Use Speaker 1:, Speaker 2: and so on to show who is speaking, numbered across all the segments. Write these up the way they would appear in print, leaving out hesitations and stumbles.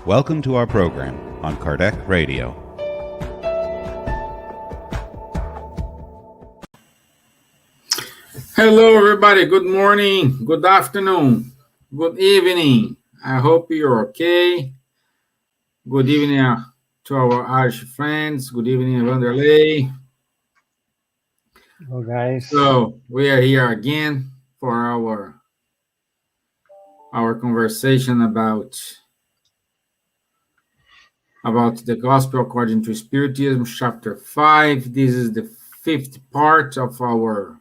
Speaker 1: Welcome to our program on Kardec Radio.
Speaker 2: Hello, everybody. Good morning, good afternoon, good evening. I hope you're okay. Good evening to our Irish friends. Good evening, Wanderley.
Speaker 3: Hello, guys.
Speaker 2: So we are here again for our conversation about the Gospel according to Spiritism, Chapter 5. This is the fifth part of our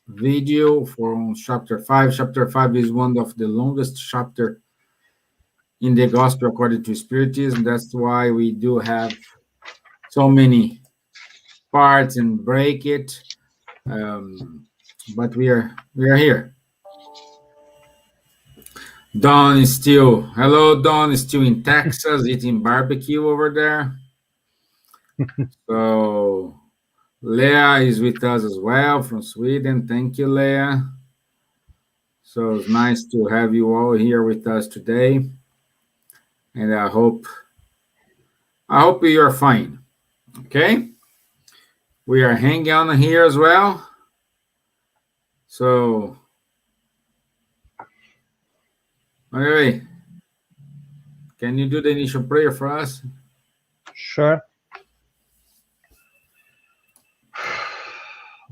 Speaker 2: video for Chapter 5. Chapter 5 is one of the longest chapter in the Gospel according to Spiritism. That's why we do have so many parts and break it. But we are here. Don is still in Texas eating barbecue over there. So Leah is with us as well from Sweden. Thank you, Leah. So it's nice to have you all here with us today. And I hope you are fine. Okay? We are hanging on here as well. So anyway, can you do the initial prayer for us?
Speaker 3: Sure.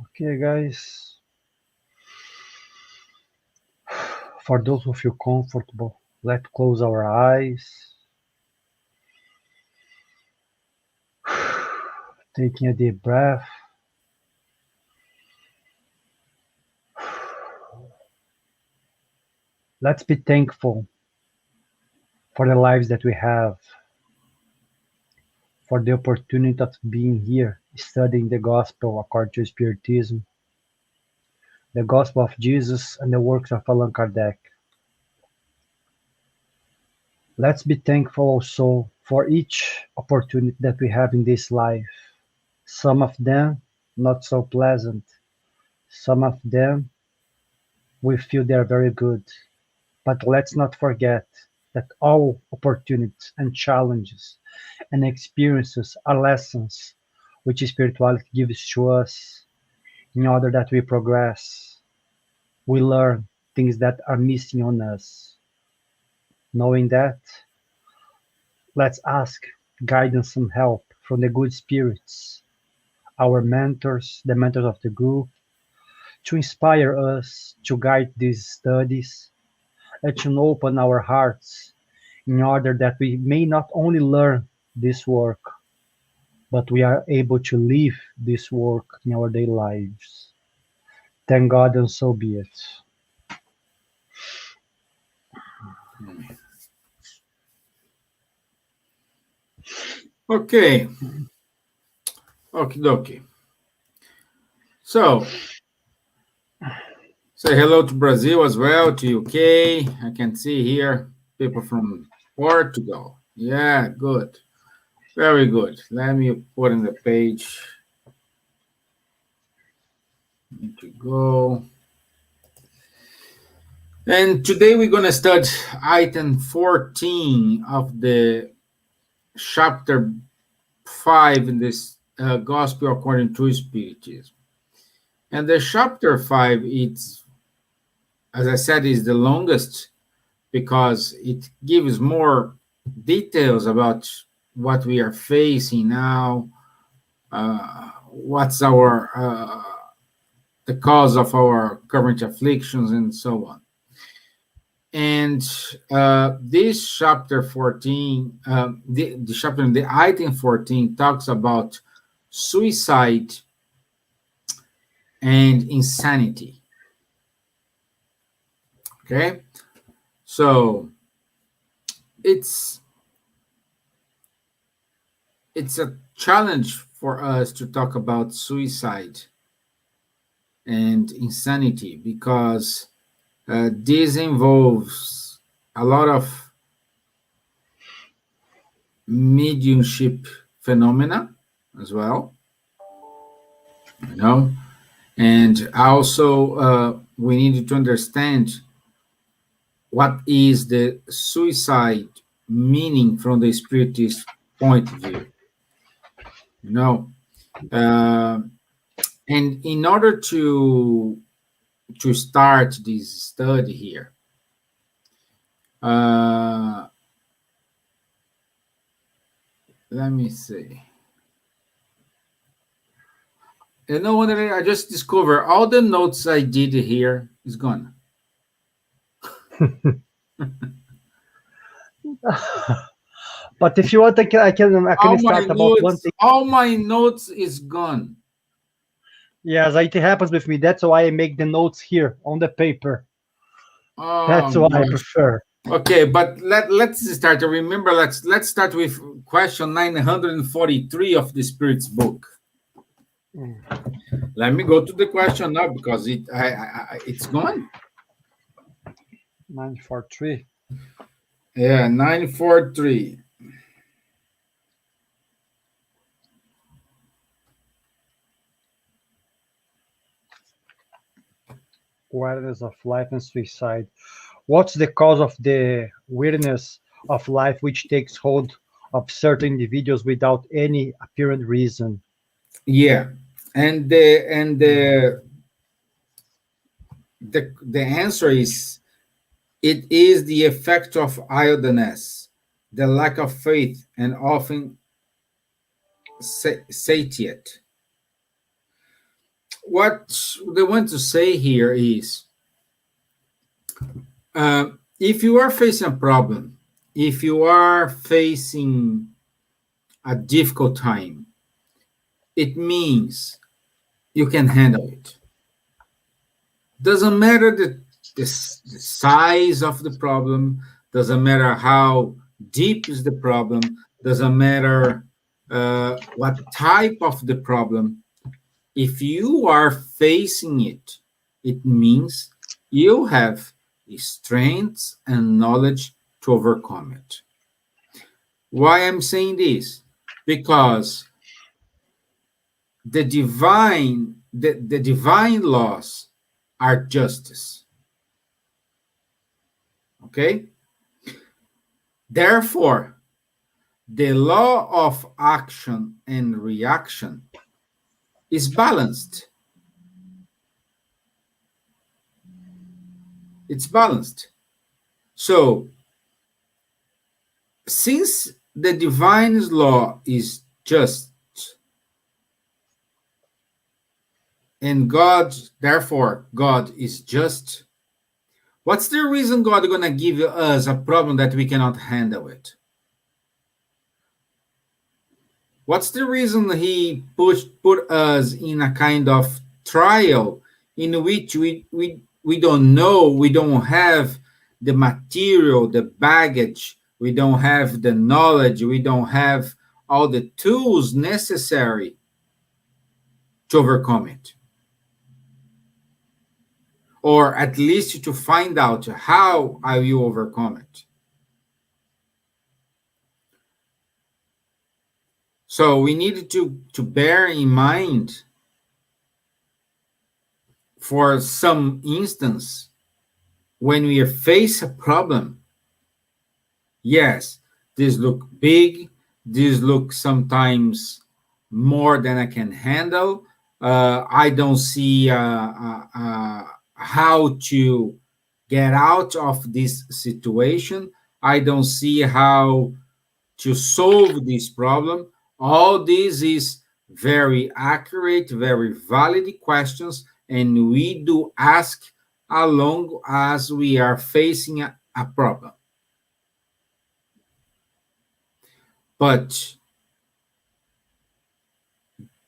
Speaker 3: Okay, guys. For those who feel comfortable, let's close our eyes. Taking a deep breath. Let's be thankful for the lives that we have, for the opportunity of being here, studying the Gospel according to Spiritism, the Gospel of Jesus, and the works of Allan Kardec. Let's be thankful also for each opportunity that we have in this life. Some of them not so pleasant. Some of them we feel they are very good. But let's not forget that all opportunities and challenges and experiences are lessons which spirituality gives to us in order that we progress. We learn things that are missing on us. Knowing that, let's ask guidance and help from the good spirits, our mentors, the mentors of the group, to inspire us to guide these studies and to open our hearts in order that we may not only learn this work, but we are able to live this work in our daily lives. Thank God, and so be it.
Speaker 2: Okay. Okie dokie. So, say hello to Brazil as well, to UK. I can see here people from Portugal. Yeah, good. Very good. Let me put in the page. Need to go. And today we're going to start item 14 of the chapter 5 in this Gospel according to Spiritism. And the chapter 5, it's, as I said, is the longest because it gives more details about what we are facing now, what's our the cause of our current afflictions, and so on. And this chapter 14, the item 14 talks about suicide and insanity. Okay, so it's a challenge for us to talk about suicide and insanity because this involves a lot of mediumship phenomena as well, you know, and also we need to understand what is the suicide meaning from the Spiritist point of view. You know, and in order to start this study here, let me see. You know what? I just discovered all the notes I did here is gone.
Speaker 3: But if you want, I can start about one thing.
Speaker 2: All my notes is gone.
Speaker 3: Yes, it happens with me. That's why I make the notes here on the paper. That's why I prefer.
Speaker 2: Okay, but let's start. Remember, let's start with question 943 of the Spirit's book. Let me go to the question now because it's gone.
Speaker 3: 943.
Speaker 2: Yeah, 943.
Speaker 3: Awareness of life and suicide. What's the cause of the weirdness of life which takes hold of certain individuals without any apparent reason?
Speaker 2: Yeah, and the answer is, it is the effect of idleness, the lack of faith, and often satiate. What they want to say here is, if you are facing a problem, if you are facing a difficult time, it means you can handle it. Doesn't matter the size of the problem, doesn't matter how deep is the problem, doesn't matter what type of the problem. If you are facing it, it means you have strength and knowledge to overcome it. Why I'm saying this? Because the divine laws are justice. Okay? Therefore, the law of action and reaction is balanced. It's balanced. So, since the divine law is just, and God, therefore, God is just, what's the reason God is going to give us a problem that we cannot handle it? What's the reason he put us in a kind of trial in which we don't know, we don't have the material, the baggage, we don't have the knowledge, we don't have all the tools necessary to overcome it? Or at least to find out how I will overcome it. So we need to bear in mind, for some instance, when we face a problem, yes, this look big, this look sometimes more than I can handle. I don't see how to get out of this situation. I don't see how to solve this problem. All this is very accurate, very valid questions, and we do ask along as we are facing a problem. But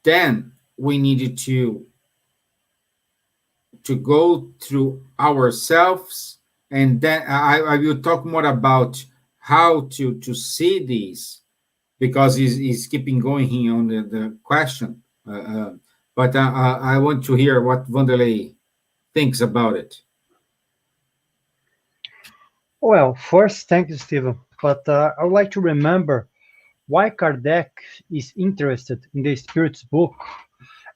Speaker 2: then we needed to go through ourselves, and then I will talk more about how to see these, because he's keeping going here on the question. But I want to hear what Wanderley thinks about it.
Speaker 3: Well, first, thank you, Stevan. But I would like to remember why Kardec is interested in the Spirit's book,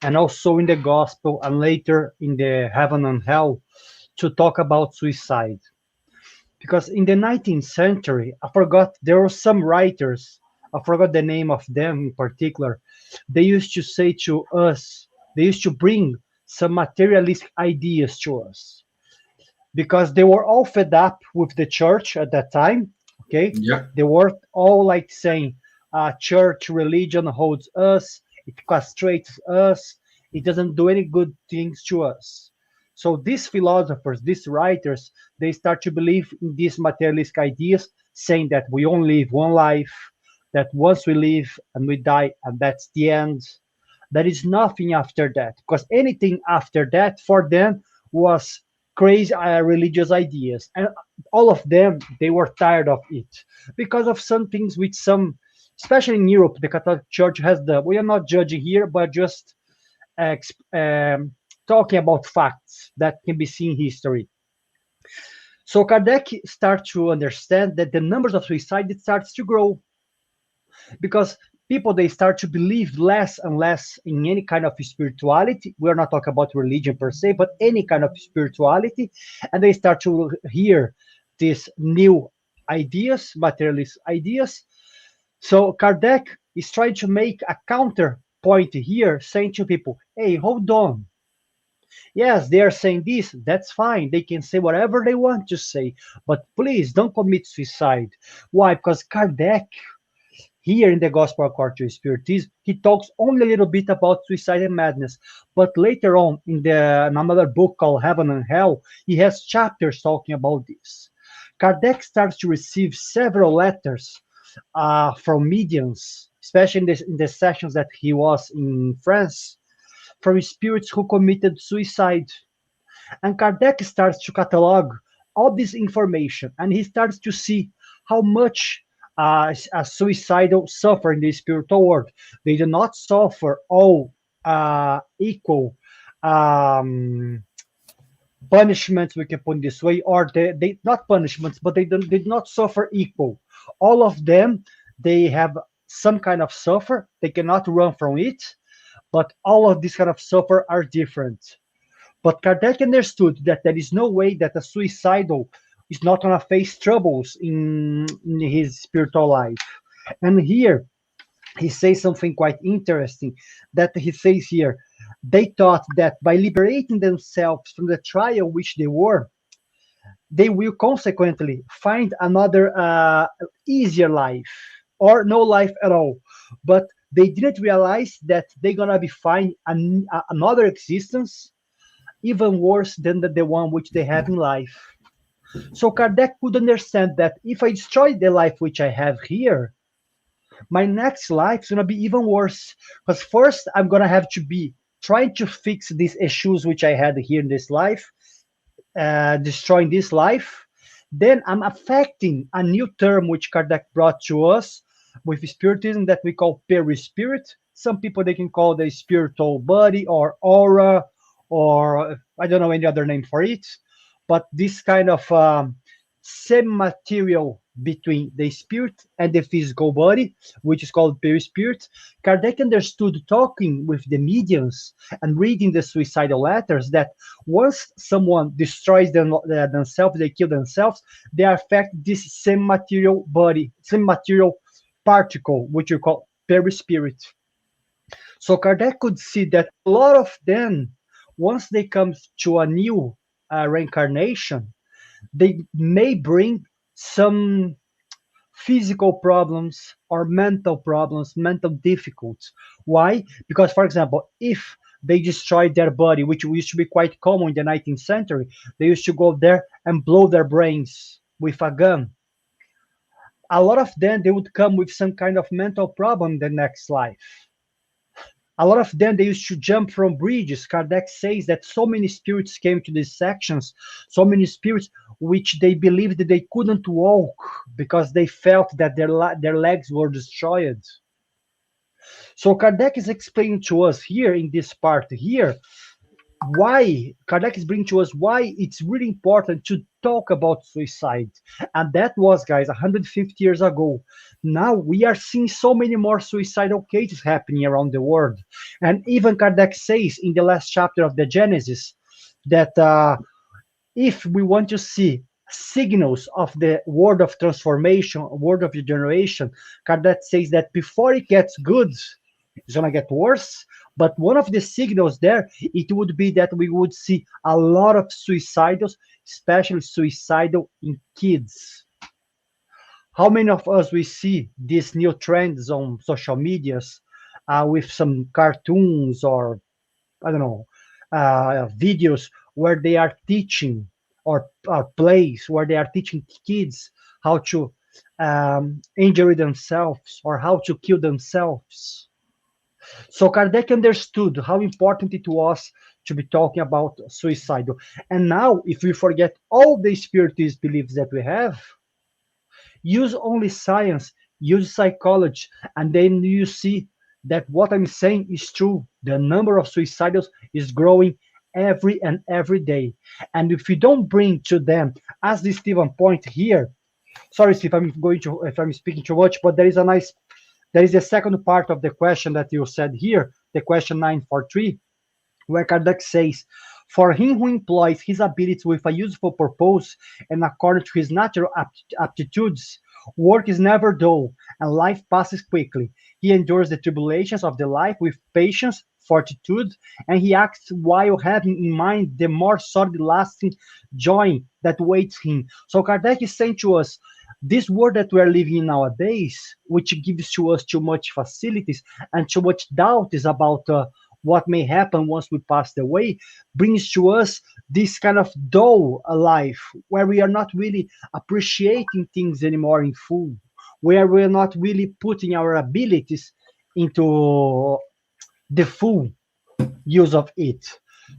Speaker 3: and also in the Gospel, and later in the Heaven and Hell, to talk about suicide. Because in the 19th century, there were some writers, I forgot the name of them in particular, they used to say to us, they used to bring some materialistic ideas to us because they were all fed up with the church at that time. Okay,
Speaker 2: Yeah.
Speaker 3: they were all like saying, church religion holds us, it castrates us, it doesn't do any good things to us. So these philosophers, these writers, they start to believe in these materialistic ideas, saying that we only live one life, that once we live and we die, and that's the end. There is nothing after that, because anything after that for them was crazy religious ideas, and all of them they were tired of it because of some things with some, especially in Europe, the Catholic Church has the. We are not judging here, but just talking about facts that can be seen in history. So Kardec starts to understand that the numbers of suicide starts to grow because people they start to believe less and less in any kind of spirituality. We're not talking about religion per se, but any kind of spirituality, and they start to hear these new ideas, materialist ideas. So Kardec is trying to make a counterpoint here, saying to people, hey, hold on. Yes, they are saying this, that's fine. They can say whatever they want to say, but please don't commit suicide. Why? Because Kardec here in the Gospel according to Spiritism, he talks only a little bit about suicide and madness. But later on, in another book called Heaven and Hell, he has chapters talking about this. Kardec starts to receive several letters from mediums, especially in the sessions that he was in France, from spirits who committed suicide. And Kardec starts to catalog all this information, and he starts to see how much a suicidal suffer in the spiritual world. They do not suffer all equal punishments, we can put it this way, or they not punishments, but they did not suffer equal. All of them, they have some kind of suffer. They cannot run from it, but all of these kind of suffer are different. But Kardec understood that there is no way that a suicidal is not going to face troubles in his spiritual life. And here he says something quite interesting, that he says here, they thought that by liberating themselves from the trial which they were, they will consequently find another easier life or no life at all. But they didn't realize that they're going to be finding another existence even worse than the one which they have in life. So Kardec could understand that if I destroy the life which I have here, my next life is going to be even worse. Because first, I'm going to have to be trying to fix these issues which I had here in this life, destroying this life. Then I'm affecting a new term which Kardec brought to us with Spiritism that we call perispirit. Some people, they can call the spiritual body or aura, or I don't know any other name for it. But this kind of semi-material between the spirit and the physical body, which is called perispirit. Kardec understood, talking with the mediums and reading the suicidal letters, that once someone destroys themselves, they kill themselves, they affect this semi-material body, semi-material particle, which you call perispirit. So Kardec could see that a lot of them, once they come to a new reincarnation, they may bring some physical problems or mental problems, mental difficulties. Why? Because, for example, if they destroy their body, which used to be quite common in the 19th century, they used to go there and blow their brains with a gun. A lot of them, they would come with some kind of mental problem in the next life. A lot of them, they used to jump from bridges. Kardec says that so many spirits came to these sections, so many spirits which they believed that they couldn't walk because they felt that their legs were destroyed. So Kardec is explaining to us here in this part here, why Kardec is bringing to us why it's really important to talk about suicide. And that was, guys, 150 years ago. Now we are seeing so many more suicidal cases happening around the world. And even Kardec says in the last chapter of the Genesis that if we want to see signals of the word of transformation, word of regeneration, Kardec says that before it gets good, it's gonna get worse. But one of the signals there, it would be that we would see a lot of suicidals, especially suicidal in kids. How many of us we see these new trends on social medias with some cartoons or I don't know videos where they are teaching or plays where they are teaching kids how to injure themselves or how to kill themselves. So Kardec understood how important it was to be talking about suicide. And now, if we forget all the spiritist beliefs that we have, use only science, use psychology, and then you see that what I'm saying is true. The number of suicidals is growing every day. And if we don't bring to them, as the Stevan point here, sorry, Steve, if I'm speaking too much, but there is a second part of the question that you said here, the question 943, where Kardec says, for him who employs his abilities with a useful purpose and according to his natural aptitudes, work is never dull and life passes quickly. He endures the tribulations of the life with patience, fortitude, and he acts while having in mind the more solid, lasting joy that waits him. So Kardec is saying to us, this world that we are living in nowadays, which gives to us too much facilities and too much doubts about what may happen once we pass away, brings to us this kind of dull life where we are not really appreciating things anymore in full, where we are not really putting our abilities into the full use of it.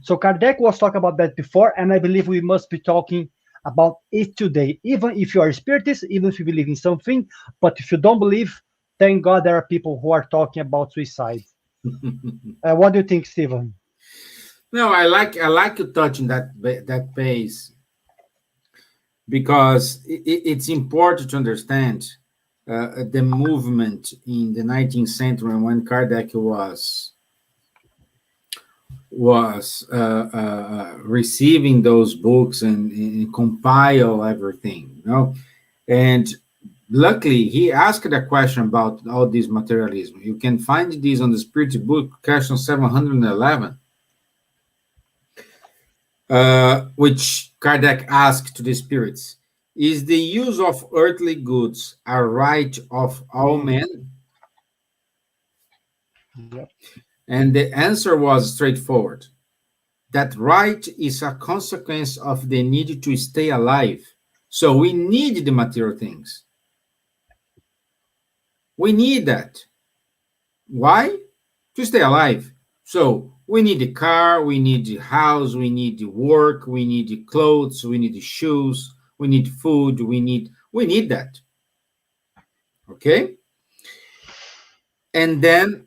Speaker 3: So Kardec was talking about that before, and I believe we must be talking about it today. Even if you are a spiritist, even if you believe in something, but if you don't believe, thank God there are people who are talking about suicide. What do you think, Stevan?
Speaker 2: No, I like you touching that base because it's important to understand the movement in the 19th century when Kardec was receiving those books and compile everything, and luckily he asked a question about all this materialism. You can find this on the Spirit book, question 711, which Kardec asked to the spirits: is the use of earthly goods a right of all men?
Speaker 3: Yep.
Speaker 2: And the answer was straightforward. That right is a consequence of the need to stay alive. So we need the material things. We need that. Why? To stay alive. So we need the car, we need the house, we need the work, we need the clothes, we need the shoes, we need food, we need that. Okay? And then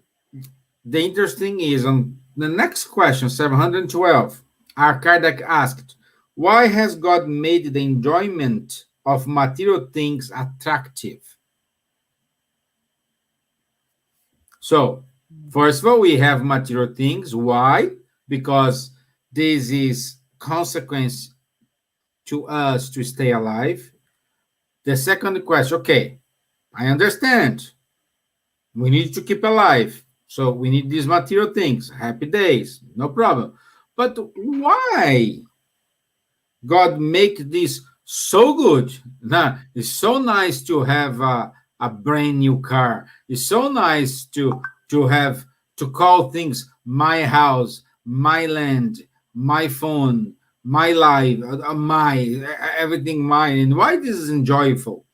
Speaker 2: the interesting is on the next question, 712, Kardec asked, why has God made the enjoyment of material things attractive? So, first of all, we have material things. Why? Because this is consequence to us to stay alive. The second question, okay, I understand. We need to keep alive. So we need these material things, happy days, no problem. But why God make this so good? Nah, it's so nice to have a brand new car. It's so nice to have to call things my house, my land, my phone, my life, my everything mine. And why this is enjoyable?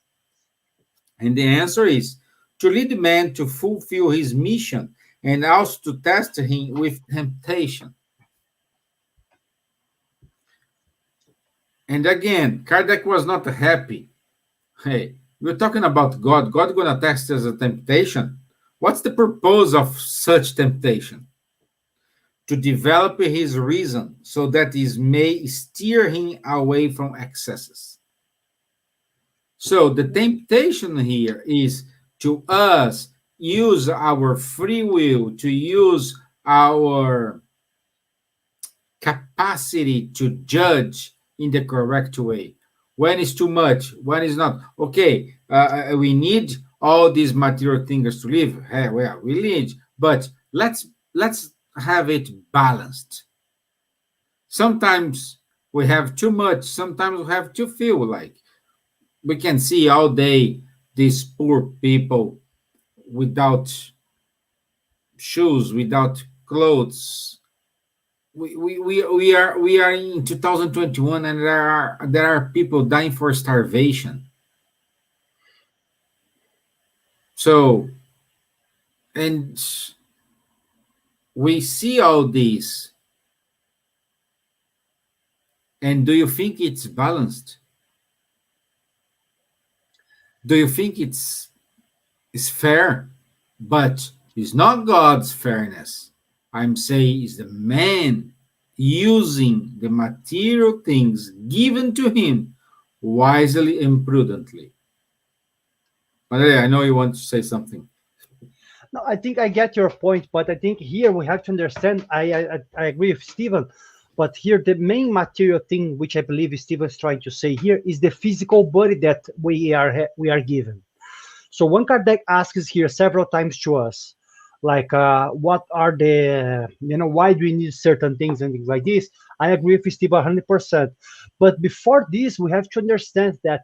Speaker 2: And the answer is to lead man to fulfill his mission and also to test him with temptation. And again, Kardec was not happy. Hey, we're talking about God. God gonna test us a temptation. What's the purpose of such temptation? To develop his reason so that it may steer him away from excesses. So the temptation here is to us use our free will, to use our capacity to judge in the correct way. when is too much, when is not. Okay, we need all these material things to live. Well, we need, but let's have it balanced. Sometimes we have too much, sometimes we have too few. Like we can see all day these poor people without shoes, without clothes. We are in 2021, and there are people dying for starvation. So, and we see all this, and do you think it's balanced? Do you think it's fair? But it's not God's fairness. I'm saying it's the man using the material things given to him wisely and prudently. But I know you want to say something.
Speaker 3: No, I think I get your point, but I think here we have to understand. I agree with Steven, but here the main material thing, which I believe Steven is trying to say here, is the physical body that we are given. So when Kardec asks here several times to us, like, what are the, why do we need certain things and things like this? I agree with Steve 100%. But before this, we have to understand that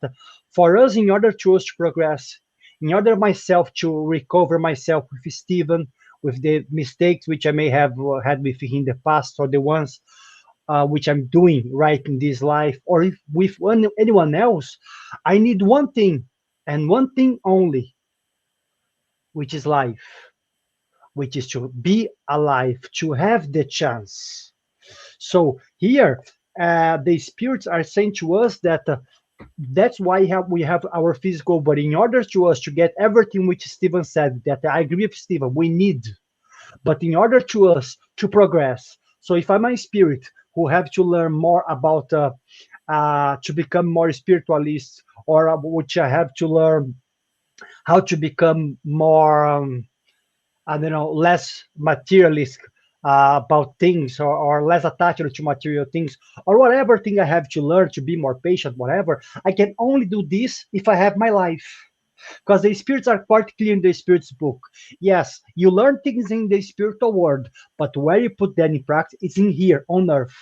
Speaker 3: for us, in order to us to progress, in order myself to recover myself with Stephen, with the mistakes which I may have had with him in the past, or the ones which I'm doing right in this life, or if with anyone else, I need one thing and one thing only, which is life, which is to be alive, to have the chance. So here, the spirits are saying to us that that's why we have our physical body. In order to us to get everything which Stephen said, that I agree with Stephen, we need. But in order to us to progress, so if I'm a spirit who have to learn more about to become more spiritualist, or which I have to learn how to become more I don't know, less materialist about things, or less attached to material things, or whatever thing I have to learn to be more patient, whatever. I can only do this if I have my life. Because the spirits are quite clear in the spirits book. Yes, you learn things in the spiritual world, but where you put them in practice is in here on earth.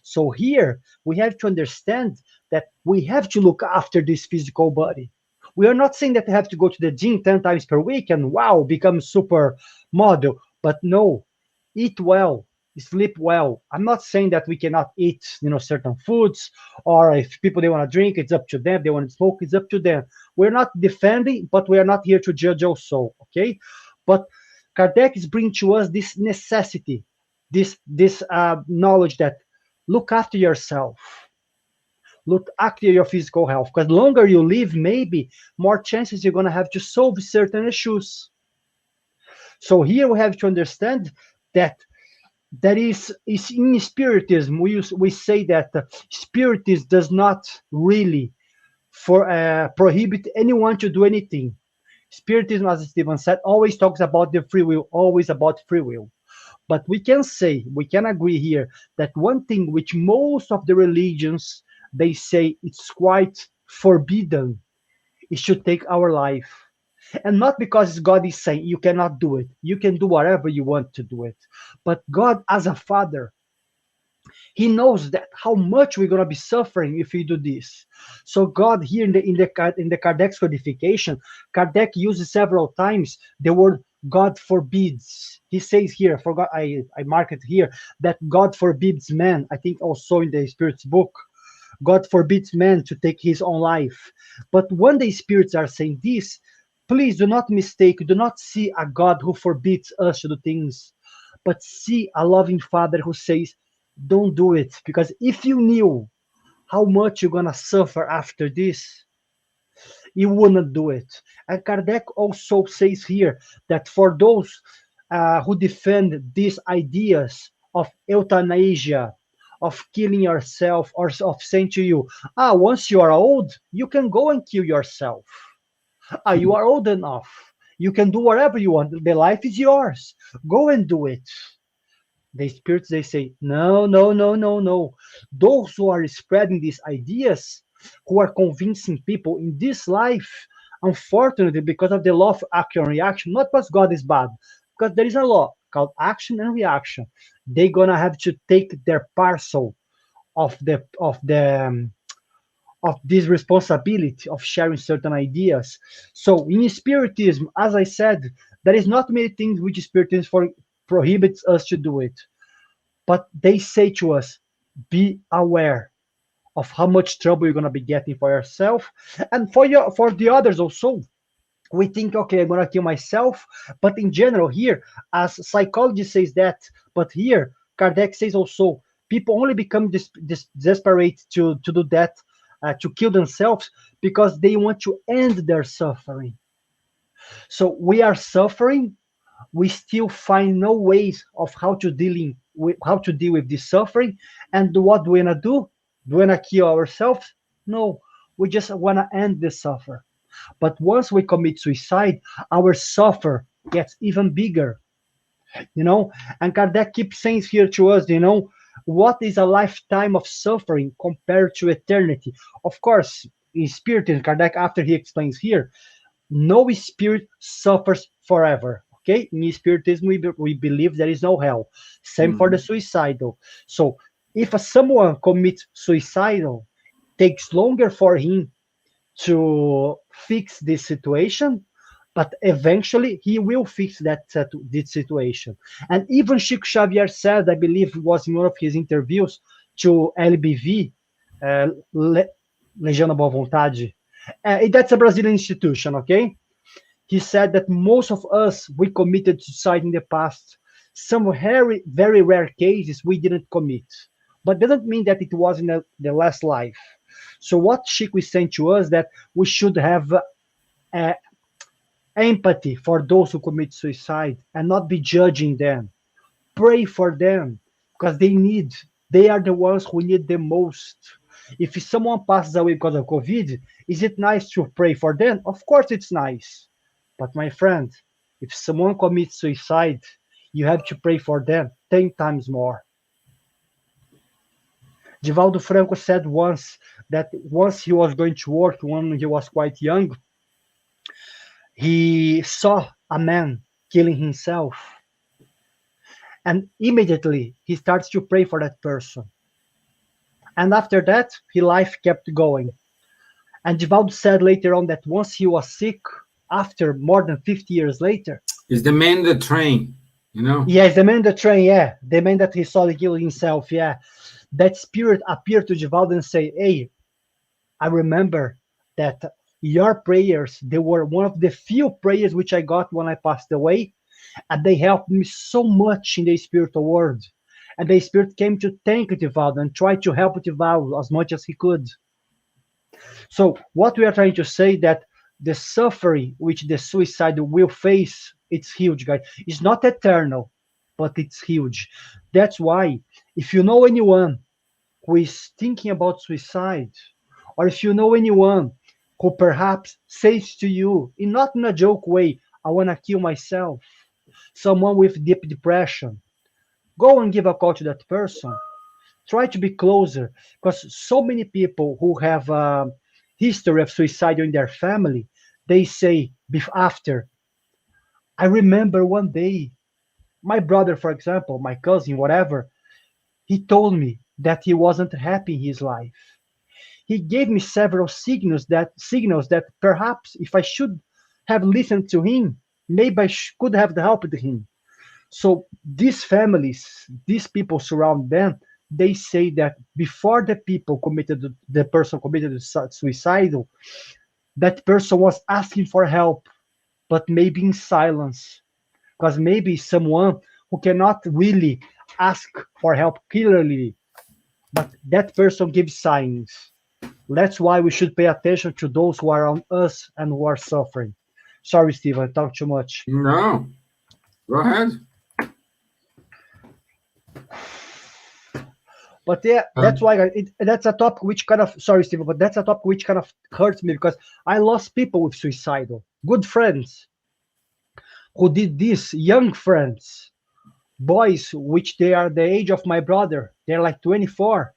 Speaker 3: So here we have to understand that we have to look after this physical body. We are not saying that you have to go to the gym 10 times per week and wow, become super model. But no, eat well, sleep well. I'm not saying that we cannot eat, certain foods, or if people they want to drink, it's up to them. They want to smoke, it's up to them. We're not defending, but we are not here to judge also, okay? But Kardec is bringing to us this necessity, this knowledge that look after yourself, look after your physical health, because the longer you live, maybe more chances you're going to have to solve certain issues. So here we have to understand that is in Spiritism. We say that Spiritism does not really prohibit anyone to do anything. Spiritism, as Steven said, always talks about the free will, always about free will. But we can agree here that one thing which most of the religions, they say it's quite forbidden, is to take our life. And not because God is saying you cannot do it. You can do whatever you want to do it. But God, as a father, he knows that how much we're gonna be suffering if we do this. So God here in the Kardec's codification, Kardec uses several times the word God forbids. He says here, forgot I mark it here, that God forbids man. I think also in the Spirit's book, God forbids man to take his own life. But when the spirits are saying this, please do not mistake, do not see a God who forbids us to do things, but see a loving Father who says, don't do it, because if you knew how much you're gonna suffer after this, you wouldn't do it. And Kardec also says here that for those who defend these ideas of euthanasia, of killing yourself, or of saying to you, once you are old, you can go and kill yourself. You are old enough. You can do whatever you want. The life is yours. Go and do it. The spirits, they say, no, no, no, no, no. Those who are spreading these ideas who are convincing people in this life, unfortunately, because of the law of action and reaction, not because God is bad, because there is a law called action and reaction. They're gonna have to take their parcel of this responsibility of sharing certain ideas. So in Spiritism, as I said, there is not many things which Spiritism prohibits us to do it, but they say to us, be aware of how much trouble you're gonna be getting for yourself and for the others also. We think, okay, I'm gonna kill myself, but in general, here, as psychology says that, but here, Kardec says also, people only become desperate to do that, to kill themselves, because they want to end their suffering. So we are suffering, we still find no ways of how to deal with this suffering. And what do we wanna do? Do we wanna kill ourselves? No, we just wanna end the suffer. But once we commit suicide, our suffer gets even bigger, And Kardec keeps saying here to us, what is a lifetime of suffering compared to eternity? Of course, in Spiritism, Kardec, after he explains here, no spirit suffers forever. Okay, in Spiritism, we believe there is no hell. Same for the suicidal. So, if someone commits suicidal, takes longer for him to fix this situation, but eventually he will fix this situation. And even Chico Xavier said, I believe it was in one of his interviews to LBV, Legião da Boa Vontade. That's a Brazilian institution, okay? He said that most of us, we committed suicide in the past. Some very, very rare cases we didn't commit. But doesn't mean that it was in the last life. So what Chico is saying to us, that we should have empathy for those who commit suicide and not be judging them. Pray for them, because they are the ones who need the most. If someone passes away because of COVID, is it nice to pray for them? Of course it's nice. But my friend, if someone commits suicide, you have to pray for them 10 times more. Divaldo Franco said once that once he was going to work when he was quite young, he saw a man killing himself. And immediately he starts to pray for that person. And after that, his life kept going. And Divaldo said later on that once he was sick, after more than 50 years later.
Speaker 2: Is the man in the train,
Speaker 3: Yes, the man in the train, yeah. The man that he saw kill himself, yeah. That spirit appeared to Divaldo and say, hey, I remember that your prayers, they were one of the few prayers which I got when I passed away, and they helped me so much in the spiritual world. And the spirit came to thank Divaldo and tried to help Divaldo as much as he could. So what we are trying to say, that the suffering which the suicide will face, it's huge, guys. It's not eternal, but it's huge. That's why, if you know anyone who is thinking about suicide, or if you know anyone who perhaps says to you, not in a joke way, I want to kill myself, someone with deep depression, go and give a call to that person. Try to be closer, because so many people who have a history of suicide in their family, they say after, I remember one day, my brother, for example, my cousin, whatever, he told me that he wasn't happy in his life. He gave me several signals that perhaps if I should have listened to him, maybe I could have helped him. So these families, these people surround them, they say that before the person committed suicidal, that person was asking for help, but maybe in silence, because maybe someone who cannot really ask for help clearly, but that person gives signs. That's why we should pay attention to those who are around us and who are suffering. Sorry, Steven, I talked too much.
Speaker 2: No, go ahead.
Speaker 3: But yeah, that's why that's a topic which kind of, sorry, Steven, but that's a topic which kind of hurts me, because I lost people with suicidal, good friends who did this, young friends, boys, which they are the age of my brother. They're like 24.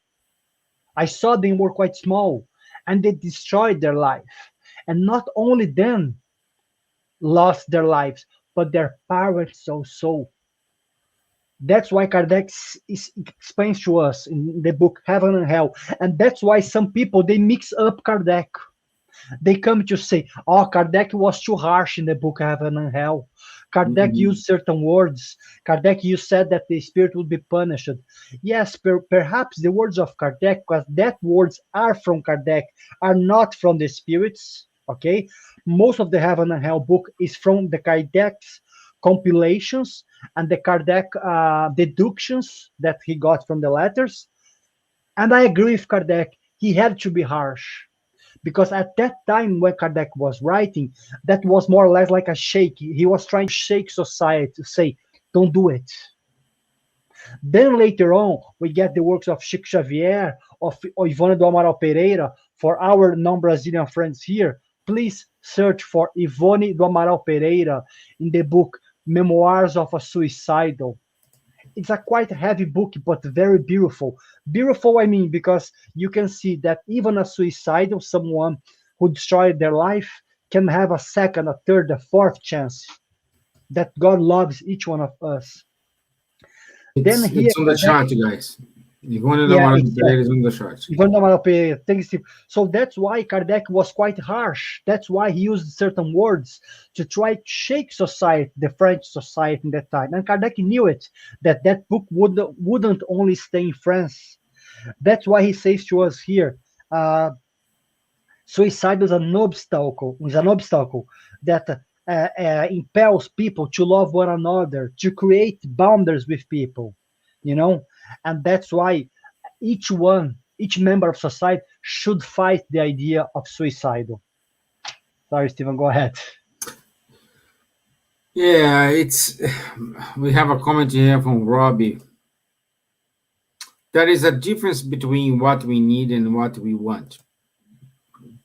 Speaker 3: I saw them were quite small, and they destroyed their life. And not only them lost their lives, but their parents also. That's why Kardec explains to us in the book Heaven and Hell. And that's why some people, they mix up Kardec. They come to say, oh, Kardec was too harsh in the book Heaven and Hell. Kardec used certain words. Kardec said that the spirit would be punished. Yes, perhaps the words of Kardec, because that words are from Kardec, are not from the spirits. Okay, most of the Heaven and Hell book is from the Kardec's compilations and the Kardec deductions that he got from the letters. And I agree with Kardec. He had to be harsh. Because at that time when Kardec was writing, that was more or less like a shake. He was trying to shake society to say, don't do it. Then later on, we get the works of Chico Xavier, of Ivone do Amaral Pereira. For our non-Brazilian friends here, please search for Ivone do Amaral Pereira in the book Memoirs of a Suicidal. It's a quite heavy book, but very beautiful. Beautiful, I mean, because you can see that even a suicidal someone who destroyed their life can have a second, a third, a fourth chance. That God loves each one of us.
Speaker 2: It's on the chart, guys.
Speaker 3: Yeah,
Speaker 2: It's on the chart.
Speaker 3: Thanks, Steve. So that's why Kardec was quite harsh. That's why he used certain words to try to shake society, the French society in that time. And Kardec knew it, that book wouldn't only stay in France. That's why he says to us here, suicide is an obstacle that impels people to love one another, to create boundaries with people, and that's why each member of society should fight the idea of suicidal. Sorry, Stevan, go ahead.
Speaker 2: Yeah, we have a comment here from Robbie. There is a difference between what we need and what we want.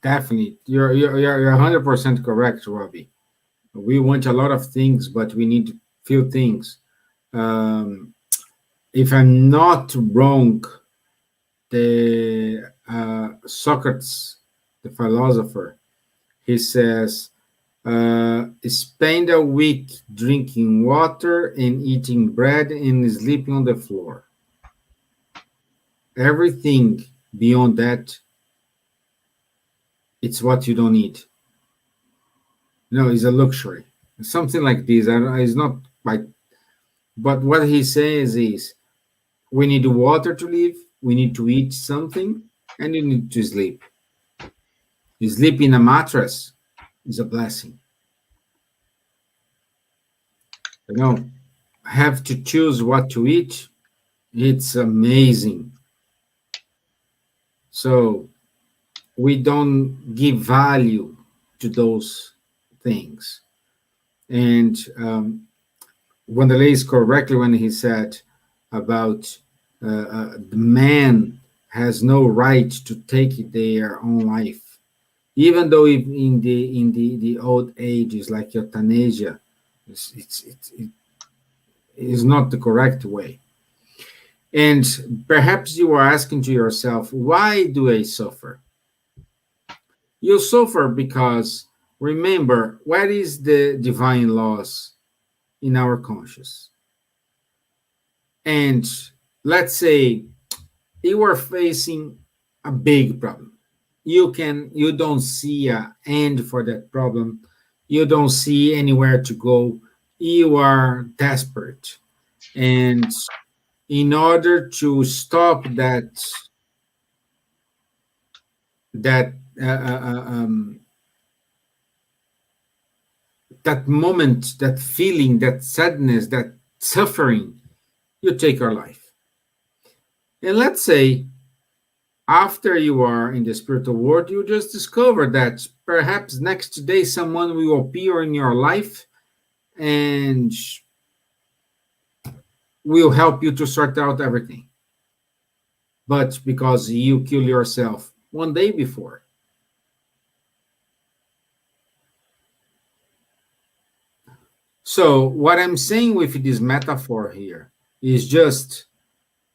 Speaker 2: Definitely, you're 100% correct, Robbie. We want a lot of things, but we need few things. If I'm not wrong, the Socrates, the philosopher, he says, spend a week drinking water and eating bread and sleeping on the floor. Everything beyond that, it's what you don't need. It's a luxury. Something like this. It's not quite. But what he says is, we need water to live, we need to eat something, and you need to sleep. You sleep in a mattress is a blessing. Have to choose what to eat. It's amazing. So we don't give value to those things. And Wanderley is correctly when he said about the man has no right to take their own life, even though in the old ages, like euthanasia, it is not the correct way. And perhaps you are asking to yourself, why do I suffer? You suffer because, remember, what is the divine laws in our conscious? And let's say you are facing a big problem. You don't see an end for that problem. You don't see anywhere to go. You are desperate. And in order to stop that moment, that feeling, that sadness, that suffering, you take your life. And let's say after you are in the spiritual world, you just discover that perhaps next day someone will appear in your life and will help you to sort out everything. But because you kill yourself one day before. So what I'm saying with this metaphor here is just,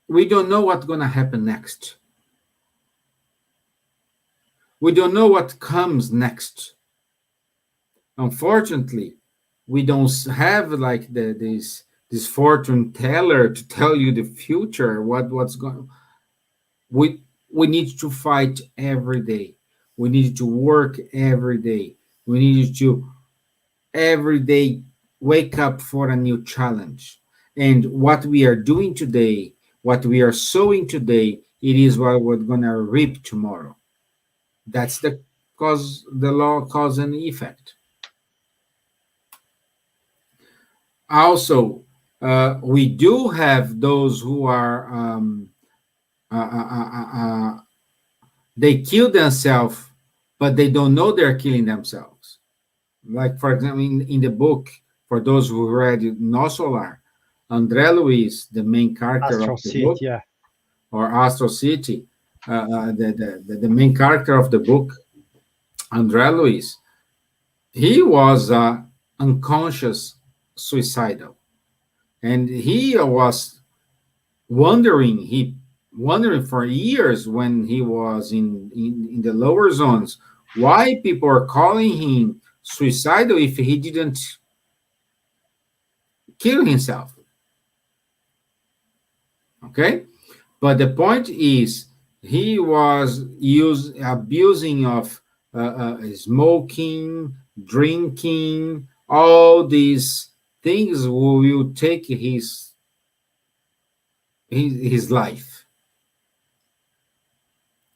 Speaker 2: we don't know what's going to happen next. We don't know what comes next. Unfortunately, we don't have like this fortune teller to tell you the future, what's going. We need to fight every day. We need to work every day. We need to every day wake up for a new challenge. And what we are doing today, what we are sowing today, it is what we're gonna reap tomorrow. That's the law cause and effect. Also, we do have those who are uh, uh, uh, uh, they kill themselves, but they don't know they're killing themselves. Like, for example, in the book, for those who read No Solar, André Luiz, the main character of
Speaker 3: Astral
Speaker 2: the
Speaker 3: City,
Speaker 2: book,
Speaker 3: yeah.
Speaker 2: or Astro City, the main character of the book, André Luiz, he was unconscious suicidal. And he was wondering, wondering for years when he was in the lower zones, why people are calling him suicidal if he didn't kill himself. Okay, but the point is he was abusing of smoking, drinking, all these things will take his life.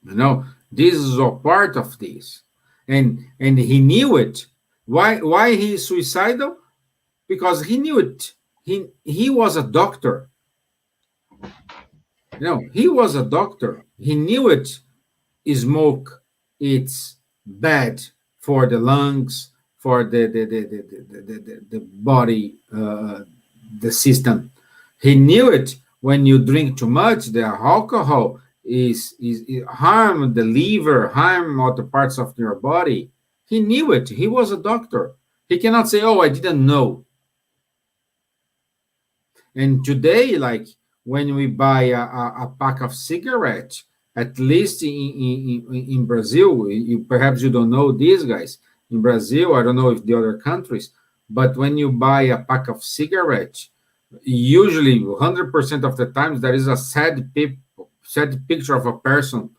Speaker 2: You know, this is a part of this, and he knew it. Why he's suicidal? Because he knew it. He was a doctor. You know, he was a doctor. He knew it. Smoke, it's bad for the lungs, for the body, the system. He knew it. When you drink too much, the alcohol is harm the liver, harm other parts of your body. He knew it. He was a doctor. He cannot say, "Oh, I didn't know." And today, like when we buy a pack of cigarettes, at least in Brazil, perhaps you don't know these guys. In Brazil, I don't know if the other countries, but when you buy a pack of cigarettes, usually 100% of the times there is a sad picture of a person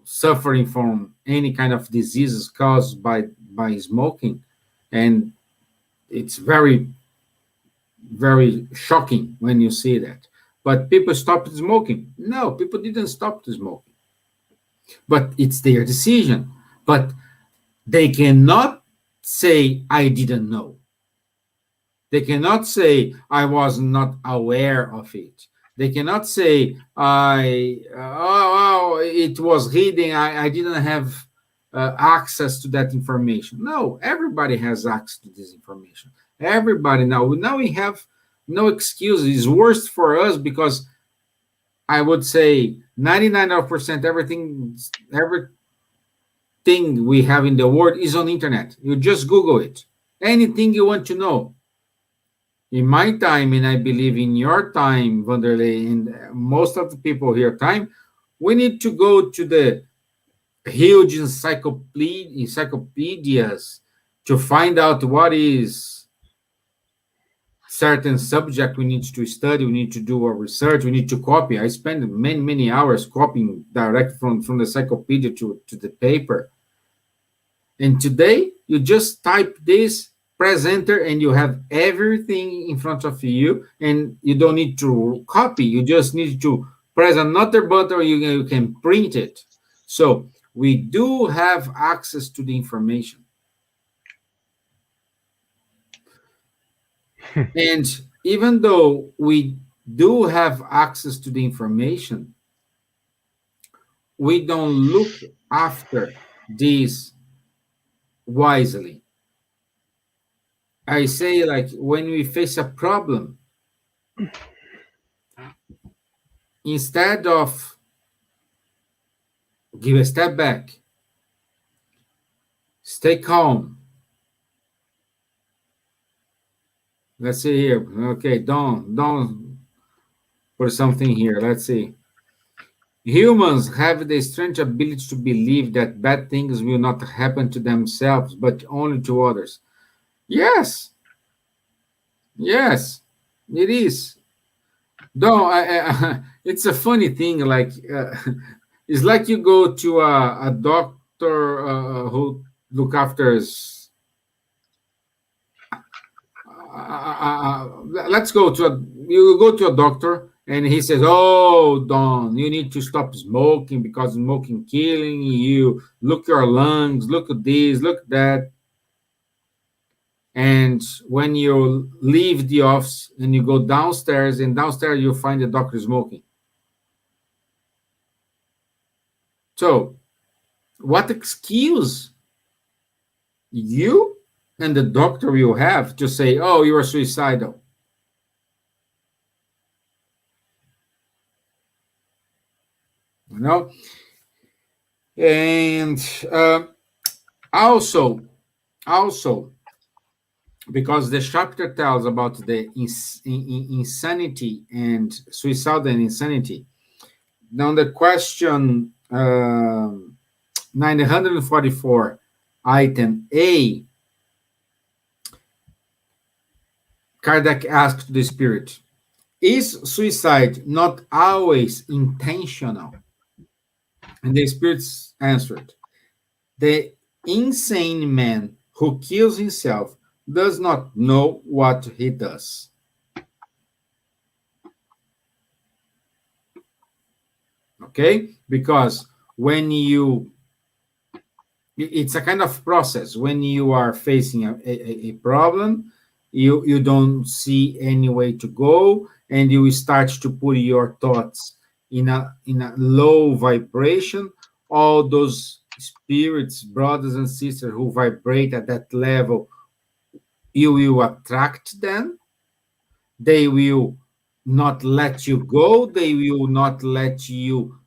Speaker 2: suffering from any kind of diseases caused by smoking, and it's very shocking when you see that. But people stopped smoking. No, people didn't stop smoking. But it's their decision. But they cannot say, I didn't know. They cannot say, I was not aware of it. They cannot say, it was hidden. I didn't have access to that information. No, everybody has access to this information. Everybody now we have no excuses. It's worse for us because I would say 99% everything we have in the world is on internet. You just Google it. Anything you want to know. In my time, and I believe in your time, Wanderley, and most of the people here time, we need to go to the huge encyclopedias to find out what is certain subject we need to study, we need to do our research, we need to copy. I spend many hours copying direct from the encyclopedia to the paper. And today, you just type this, press enter, and you have everything in front of you, and you don't need to copy. You just need to press another button, or you can print it. So we do have access to the information. And even though we do have access to the information, we don't look after this wisely. I say, like, when we face a problem, instead of give a step back, stay calm. Let's see here. Okay, don't put something here. Let's see. Humans have the strange ability to believe that bad things will not happen to themselves, but only to others. Yes, yes, it is. Though it's a funny thing. Like it's like you go to a doctor who look after. Let's go to you go to a doctor and he says, "Oh, Don, you need to stop smoking because smoking killing you. Look your lungs. Look at this. Look at that." And when you leave the office and you go downstairs, and downstairs you find the doctor smoking. So, what excuse you and the doctor will have to say, "Oh, you are suicidal"? You know, and also, also because the chapter tells about the insanity and suicide and insanity. Now, the question 944, item A, Kardec asked the spirit, "Is suicide not always intentional?" And the spirits answered, "The insane man who kills himself does not know what he does." Okay? Because when it's a kind of process. When you are facing a problem, you don't see any way to go, and you start to put your thoughts in a low vibration. All those spirits, brothers and sisters who vibrate at that level, you will attract them. They will not let you go. They will not let you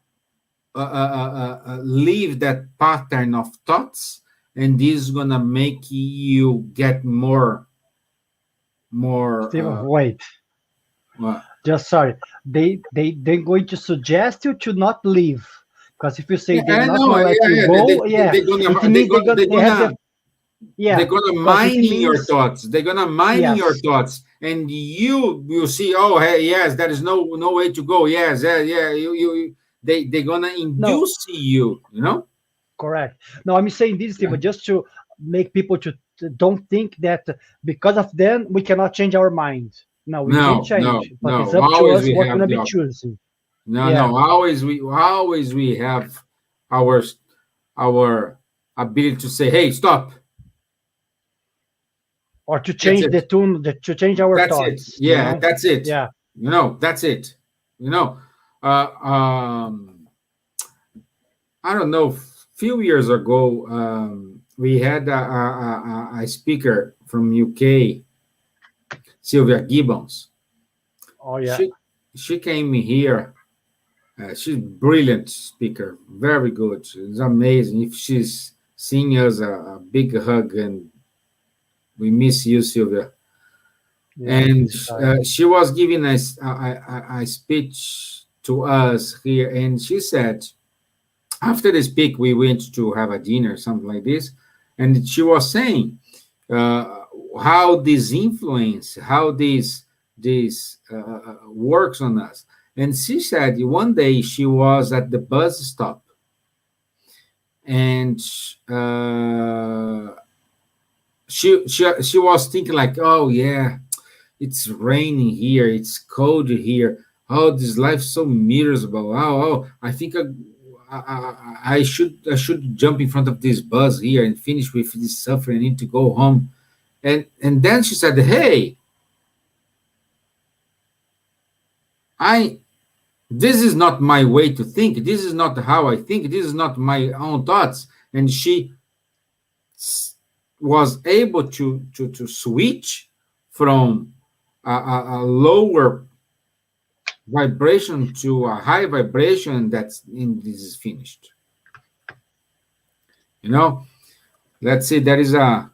Speaker 2: leave that pattern of thoughts, and this is gonna make you get more.
Speaker 3: Steven, wait.
Speaker 2: Uh,
Speaker 3: Just sorry. They're going to suggest you to not leave. Because if you say
Speaker 2: yeah,
Speaker 3: they're
Speaker 2: I
Speaker 3: not
Speaker 2: know.
Speaker 3: gonna let
Speaker 2: Yeah,
Speaker 3: you
Speaker 2: yeah.
Speaker 3: go, yeah,
Speaker 2: They're
Speaker 3: it
Speaker 2: gonna
Speaker 3: means they have the
Speaker 2: they're
Speaker 3: yeah.
Speaker 2: gonna
Speaker 3: Because it
Speaker 2: mining your
Speaker 3: means
Speaker 2: thoughts. They're gonna mining your
Speaker 3: yes,
Speaker 2: thoughts, and you will see. Oh, hey, yes, there is no way to go. Yes, yeah, yeah. They're gonna
Speaker 3: no,
Speaker 2: induce you. You know.
Speaker 3: correct. No, I'm saying this,
Speaker 2: Yeah.
Speaker 3: Steven, just to make people to don't think that because of them we cannot change our mind. No, we can
Speaker 2: No, no,
Speaker 3: change, but it's
Speaker 2: no.
Speaker 3: up to
Speaker 2: Always
Speaker 3: us
Speaker 2: we
Speaker 3: what we're
Speaker 2: have
Speaker 3: gonna
Speaker 2: the
Speaker 3: be
Speaker 2: option.
Speaker 3: choosing.
Speaker 2: No,
Speaker 3: Yeah.
Speaker 2: no. Always we have our ability to say, "Hey, stop."
Speaker 3: Or to
Speaker 2: That's
Speaker 3: change
Speaker 2: it.
Speaker 3: the tune, to change our
Speaker 2: That's it.
Speaker 3: thoughts, you
Speaker 2: Yeah,
Speaker 3: know?
Speaker 2: that's it.
Speaker 3: Yeah.
Speaker 2: That's it. You know, uh, um, I don't know. Few years ago, we had a speaker from UK, Sylvia Gibbons.
Speaker 3: Oh yeah.
Speaker 2: She came here. She's a brilliant speaker, very good. It's amazing. If she's seeing us, a big hug, and we miss you, Sylvia.
Speaker 3: Yeah,
Speaker 2: And
Speaker 3: busy time.
Speaker 2: she was giving us a speech to us here, and she said, after the speak, we went to have a dinner, something like this, and she was saying how this influence, how this works on us. And she said one day she was at the bus stop, and she was thinking like, "Oh yeah, it's raining here, it's cold here. Oh, this life's so miserable. Oh, I think I should jump in front of this bus here and finish with this suffering. I need to go home." And then she said, "Hey, I this is not my way to think. This is not how I think. This is not my own thoughts." And she was able to switch from a lower vibration to a high vibration. This is finished. You know. Let's see. There is a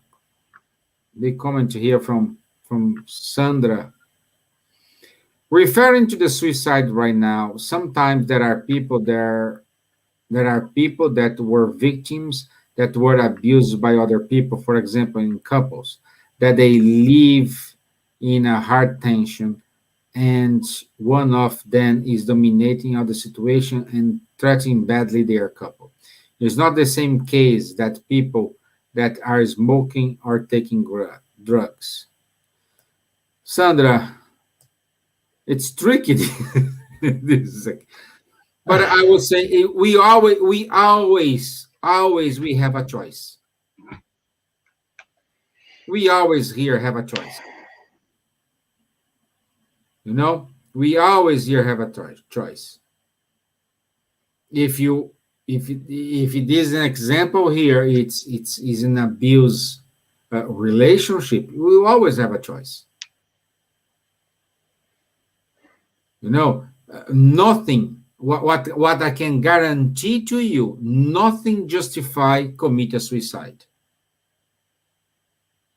Speaker 2: big comment here from Sandra. Referring to the suicide right now, sometimes there are people that were victims that were abused by other people, for example, in couples, that they live in a hard tension, and one of them is dominating of the situation and threatening badly their couple. It's not the same case that people that are smoking or taking drugs. Sandra, it's tricky. This is but I would say always we have a choice. We always here have a choice. You know, we always here have a choice. If you if it is an example here, it's is an abuse relationship. We will always have a choice. You know, nothing. What I can guarantee to you, nothing justify commit a suicide.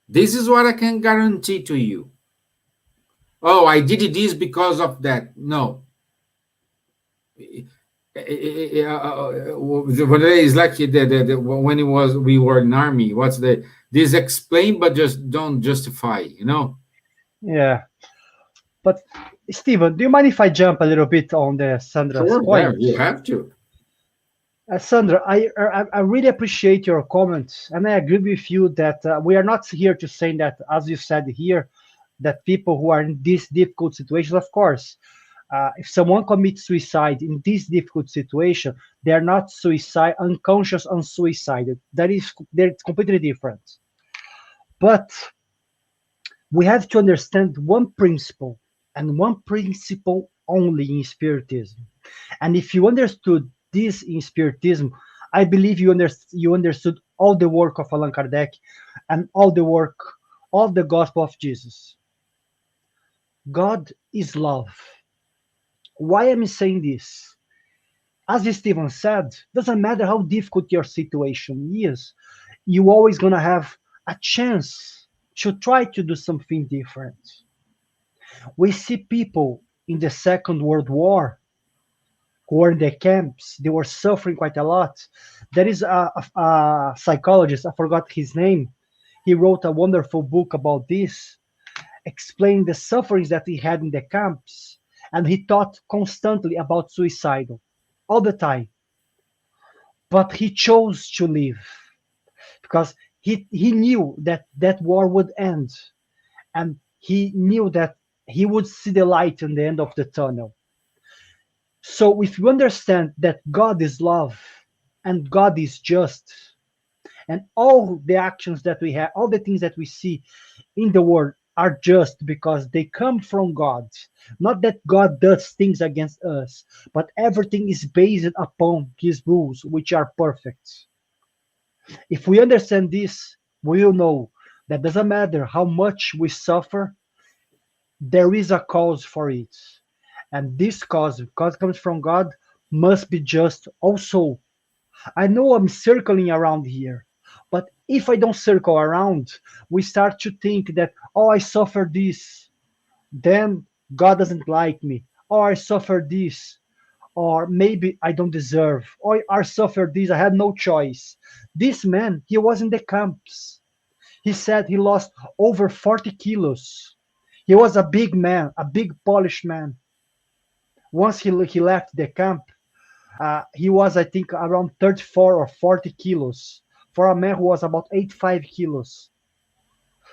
Speaker 2: This is what I can guarantee to you. Oh, I did this because of that. No. It's like when it was we were in army. What's the this explain but just don't justify? You know.
Speaker 3: Yeah, but Steven, do you mind if I jump a little bit on the Sandra's
Speaker 2: Sure, yeah,
Speaker 3: point?
Speaker 2: you have to.
Speaker 3: Sandra, I really appreciate your comments, and I agree with you that we are not here to say that, as you said here, that people who are in this difficult situation, of course, if someone commits suicide in this difficult situation, they are not suicide unconscious and suicided. That's completely different. But we have to understand one principle and one principle only in Spiritism. And if you understood this in Spiritism, I believe you understood all the work of Allan Kardec and all the work of the Gospel of Jesus. God is love. Why am I saying this? As Stevan said, doesn't matter how difficult your situation is, you always gonna have a chance to try to do something different. We see people in the Second World War who were in the camps, they were suffering quite a lot. There is a psychologist, I forgot his name. He wrote a wonderful book about this, explaining the sufferings that he had in the camps. And he thought constantly about suicide all the time. But he chose to live because he knew that that war would end. And he knew that he would see the light in the end of the tunnel. So if you understand that God is love and God is just, and all the actions that we have, all the things that we see in the world are just because they come from God. Not that God does things against us, but everything is based upon His rules, which are perfect. If we understand this, we will know that doesn't matter how much we suffer, there is a cause for it. And this cause, because it comes from God, must be just also. I know I'm circling around here, but if I don't circle around, we start to think that, oh, I suffer this, then God doesn't like me. Or I suffer this, or maybe I don't deserve. Or I suffer this, I had no choice. This man, he was in the camps. He said he lost over 40 kilos. He was a big man, a big polished man. Once he left the camp, he was, I think, around 34 or 40 kilos for a man who was about 85 kilos.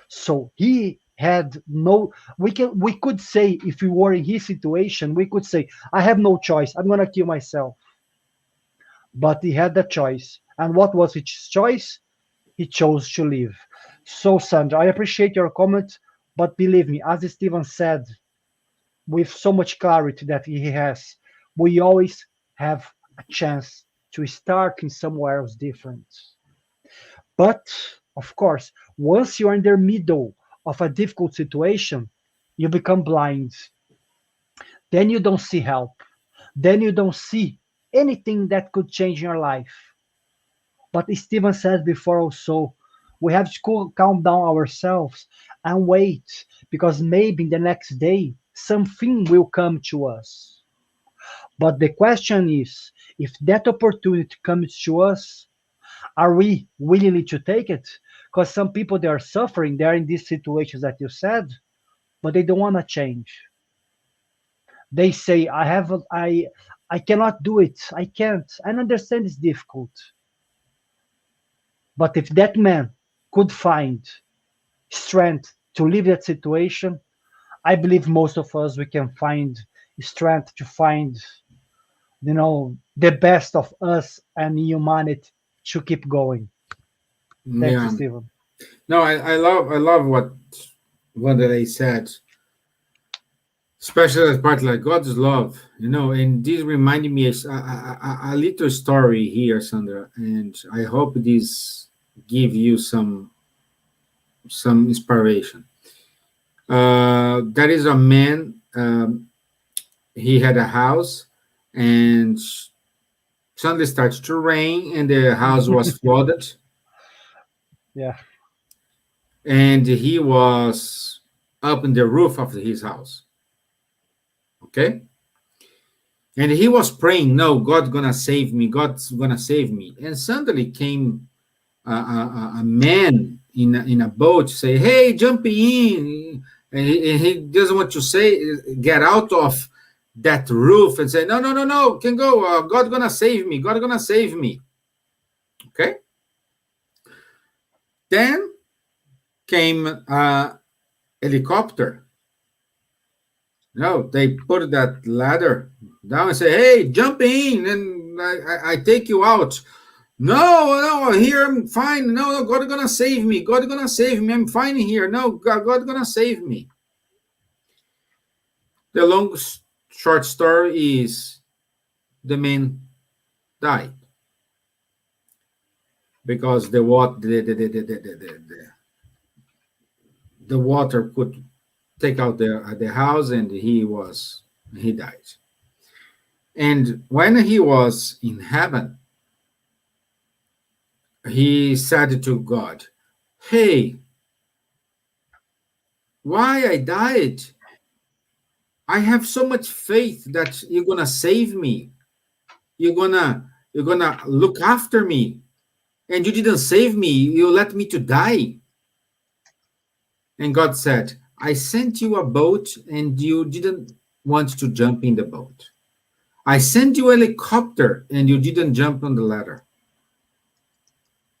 Speaker 3: So he had no. We could say, if we were in his situation, we could say, I have no choice. I'm gonna kill myself. But he had the choice, and what was his choice? He chose to live. So, Sandra, I appreciate your comment, but believe me, as Stevan said, with so much clarity that he has, we always have a chance to start in somewhere else different. But of course, once you're in the middle of a difficult situation, you become blind. Then you don't see help. Then you don't see anything that could change your life. But Steven said before also, we have to calm down ourselves and wait, because maybe the next day something will come to us. But the question is, if that opportunity comes to us, are we willing to take it? Because some people, they are suffering, they are in these situations that you said, but they don't want to change. They say, I cannot do it. I can't. I understand it's difficult. But if that man could find strength to leave that situation, I believe most of us, we can find strength to find, the best of us and humanity to keep going. Thank you,
Speaker 2: Yeah.
Speaker 3: Steven.
Speaker 2: No, I love what Wanderley said, especially as part like God's love, and this reminded me of a little story here, Sandra, and I hope this give you some inspiration. There is a man. He had a house, and suddenly starts to rain, and the house was flooded,
Speaker 3: Yeah.
Speaker 2: and he was up in the roof of his house. Okay. And he was praying, no, God's gonna save me, God's gonna save me. And suddenly came a man in a boat to say, hey, jump in. And he doesn't want to say, get out of that roof and say, no, can go. God's gonna save me, God's gonna save me. Okay. Then came a helicopter. No, they put that ladder down and say, hey, jump in and I take you out. No, here I'm fine. No, God's gonna save me. God's gonna save me. I'm fine here. No, God's gonna save me. The long short story is the man died because the water could take out the house, and he died. And when he was in heaven, he said to God, hey, why I died? I have so much faith that you're gonna save me. You're gonna look after me. And you didn't save me, you let me to die. And God said, I sent you a boat and you didn't want to jump in the boat. I sent you a helicopter and you didn't jump on the ladder.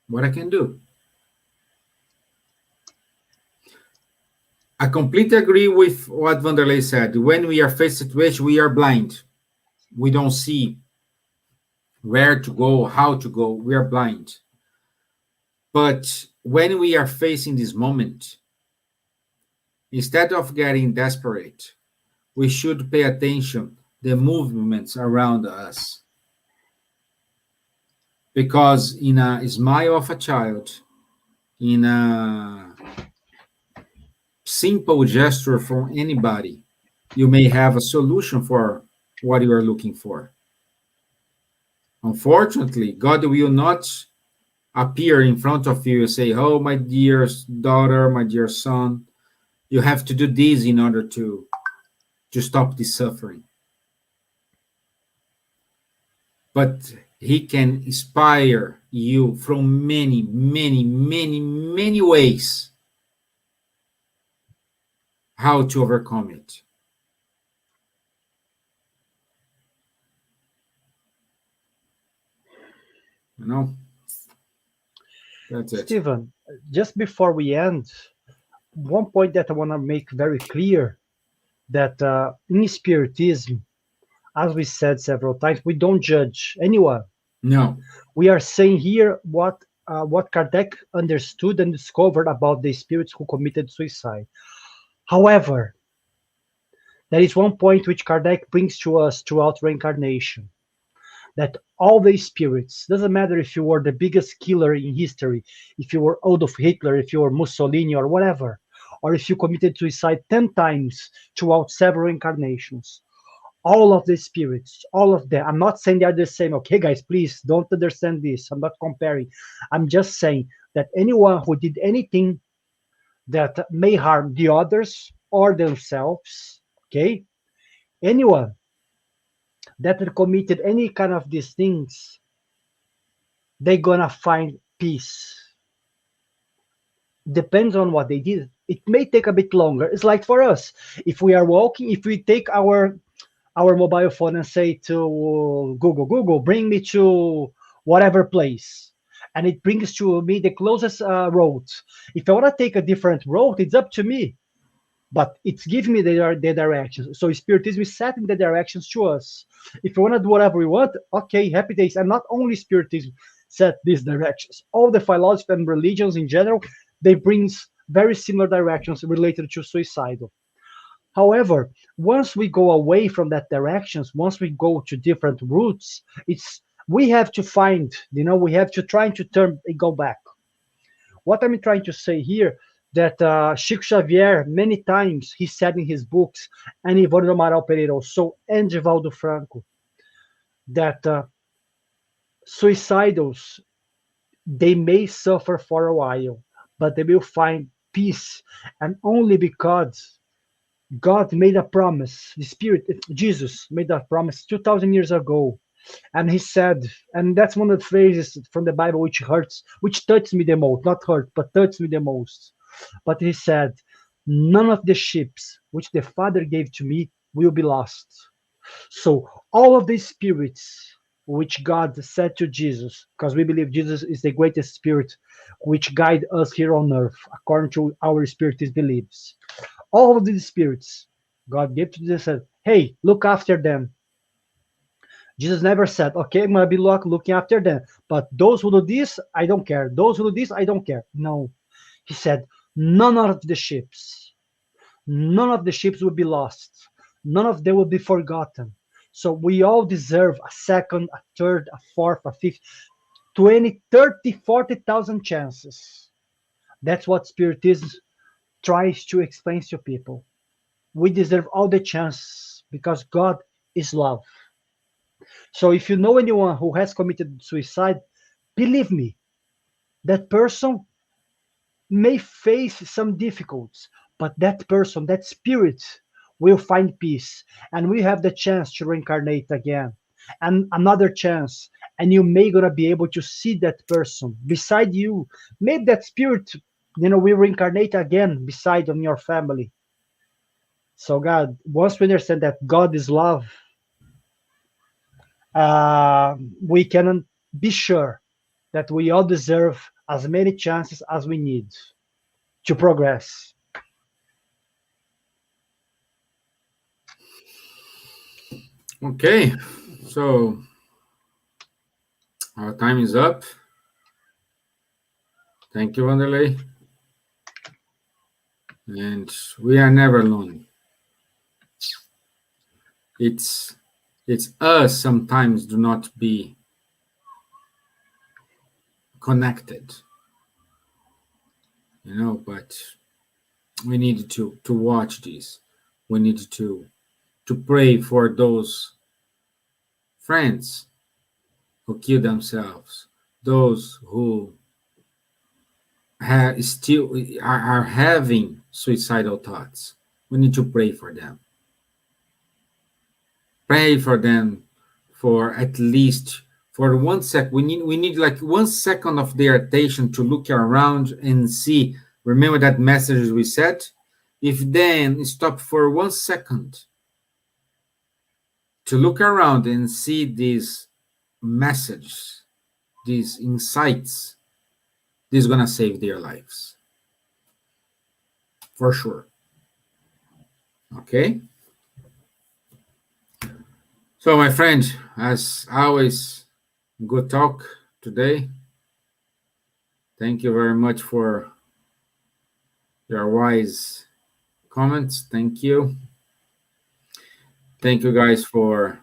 Speaker 2: What I can do? I completely agree with what Wanderley said. When we are faced with situation, we are blind. We don't see where to go, how to go. We are blind. But when we are facing this moment, instead of getting desperate, we should pay attention the movements around us. Because in a smile of a child, in a simple gesture from anybody, you may have a solution for what you are looking for. Unfortunately, God will not appear in front of you and say, oh, my dear daughter, my dear son, you have to do this in order to stop this suffering. But he can inspire you from many, many, many, many ways how to overcome it. That's it.
Speaker 3: Steven, just before we end, one point that I want to make very clear, that in Spiritism, as we said several times, we don't judge anyone.
Speaker 2: No.
Speaker 3: We are saying here what Kardec understood and discovered about the spirits who committed suicide. However, there is one point which Kardec brings to us throughout reincarnation, that all the spirits, doesn't matter if you were the biggest killer in history, if you were Adolf Hitler, if you were Mussolini or whatever, or if you committed suicide 10 times throughout several incarnations, all of the spirits, all of them, I'm not saying they are the same. Okay, guys, please don't understand this. I'm not comparing. I'm just saying that anyone who did anything that may harm the others or themselves, Okay? Anyone that committed any kind of these things, they're gonna find peace. Depends on what they did. It may take a bit longer. It's like for us, if we are walking, if we take our mobile phone and say to Google, bring me to whatever place, and it brings to me the closest road. If I want to take a different road, it's up to me, but it's giving me the directions. So Spiritism is setting the directions to us. If we want to do whatever we want, okay, happy days. And not only Spiritism set these directions, all the philosophies and religions in general, they bring very similar directions related to suicidal. However, once we go away from that directions, once we go to different routes, it's we have to find, we have to try to turn and go back. What I'm trying to say here, that Chico Xavier, many times, he said in his books, and Ivone do Amaral Pereira also, and Divaldo Franco, that suicidals, they may suffer for a while, but they will find peace, and only because God made a promise. The Spirit, Jesus, made a promise 2,000 years ago. And he said, and that's one of the phrases from the Bible which hurts, which touched me the most, not hurt, but touched me the most. But he said, none of the ships which the Father gave to me will be lost. So all of the spirits which God said to Jesus, because we believe Jesus is the greatest spirit which guide us here on earth, according to our spiritist beliefs. All of these spirits, God gave to Jesus, said, hey, look after them. Jesus never said, okay, I'm going to be looking after them. But those who do this, I don't care. Those who do this, I don't care. No. He said, none of the ships will be lost. None of them will be forgotten. So we all deserve a second, a third, a fourth, a fifth, 20, 30, 40,000 chances. That's what Spiritism tries to explain to people. We deserve all the chances because God is love. So if you know anyone who has committed suicide, believe me, that person may face some difficulties, but that person, that spirit, will find peace, and we have the chance to reincarnate again, and another chance, and you may gonna be able to see that person beside you. Maybe that spirit, will reincarnate again beside on your family. So God, once we understand that God is love, we can be sure that we all deserve as many chances as we need to progress.
Speaker 2: Okay, so our time is up. Thank you, Wanderley. And we are never alone. It's us sometimes do not be connected, but we need to watch this. We need to pray for those friends who kill themselves, those who still are having suicidal thoughts. We need to pray for them. Pray for them for at least for 1 sec. We need like 1 second of their attention to look around and see. Remember that message we said? If then stop for 1 second to look around and see these messages, these insights, this is gonna save their lives. For sure. Okay? So, my friend, as always, good talk today. Thank you very much for your wise comments. Thank you. Thank you guys for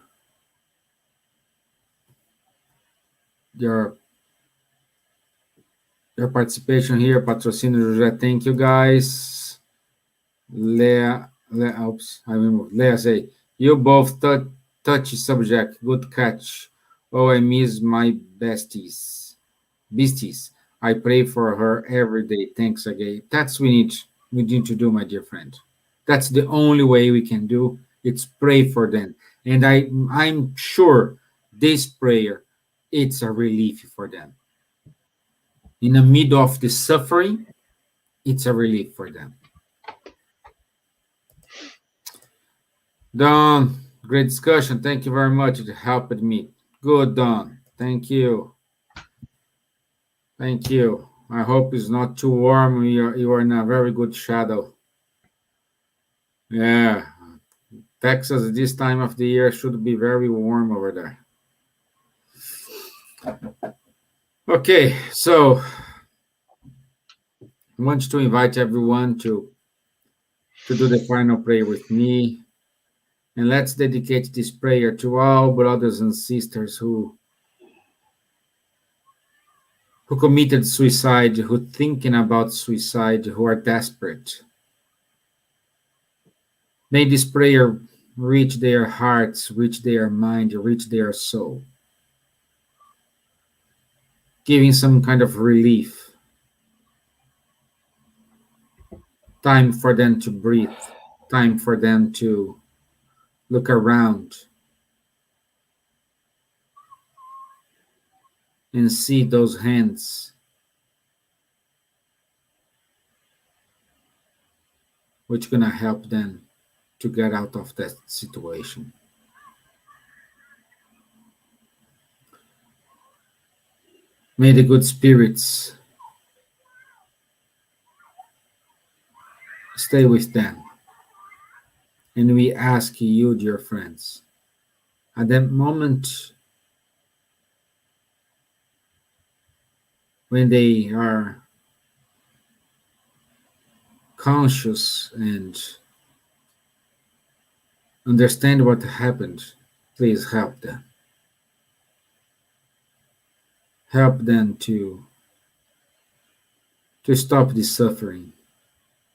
Speaker 2: your participation here. Patrocínio José, thank you guys. Oops, I removed. Leah say, you both touchy subject. Good catch. Oh, I miss my beasties. I pray for her every day. Thanks again. That's we need to do, my dear friend. That's the only way we can do. It's pray for them. And I'm sure this prayer, it's a relief for them. In the middle of the suffering, it's a relief for them. Don, great discussion. Thank you very much. It helped me. Good, Don. Thank you. Thank you. I hope it's not too warm. You are in a very good shadow. Yeah. Texas this time of the year should be very warm over there. Okay, so I want to invite everyone to do the final prayer with me. And let's dedicate this prayer to all brothers and sisters who committed suicide, who thinking about suicide, who are desperate. May this prayer reach their hearts, reach their mind, reach their soul, giving some kind of relief. Time for them to breathe, time for them to look around and see those hands which gonna help them to get out of that situation. May the good spirits stay with them. And we ask you, dear friends, at that moment when they are conscious and understand what happened, please help them. Help them to stop the suffering.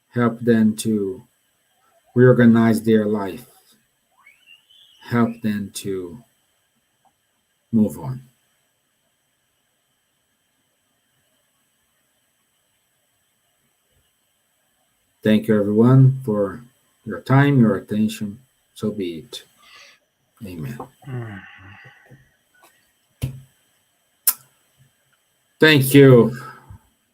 Speaker 2: Help them to reorganize their life. Help them to move on. Thank you, everyone, for your time, your attention. So be it. Amen. Thank you.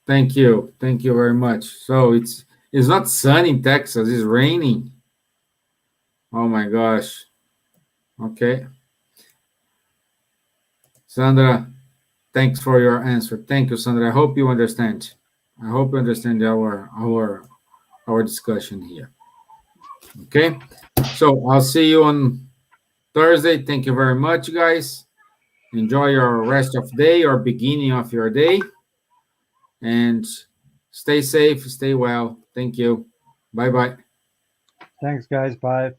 Speaker 2: Thank you. Thank you very much. So it's not sunny in Texas. It's raining. Oh, my gosh. Okay. Sandra, thanks for your answer. Thank you, Sandra. I hope you understand. I hope you understand our discussion here. Okay, so I'll see you on Thursday. Thank you very much, guys. Enjoy your rest of day or beginning of your day, and stay safe, stay well. Thank you. Bye-bye.
Speaker 3: Thanks, guys. Bye.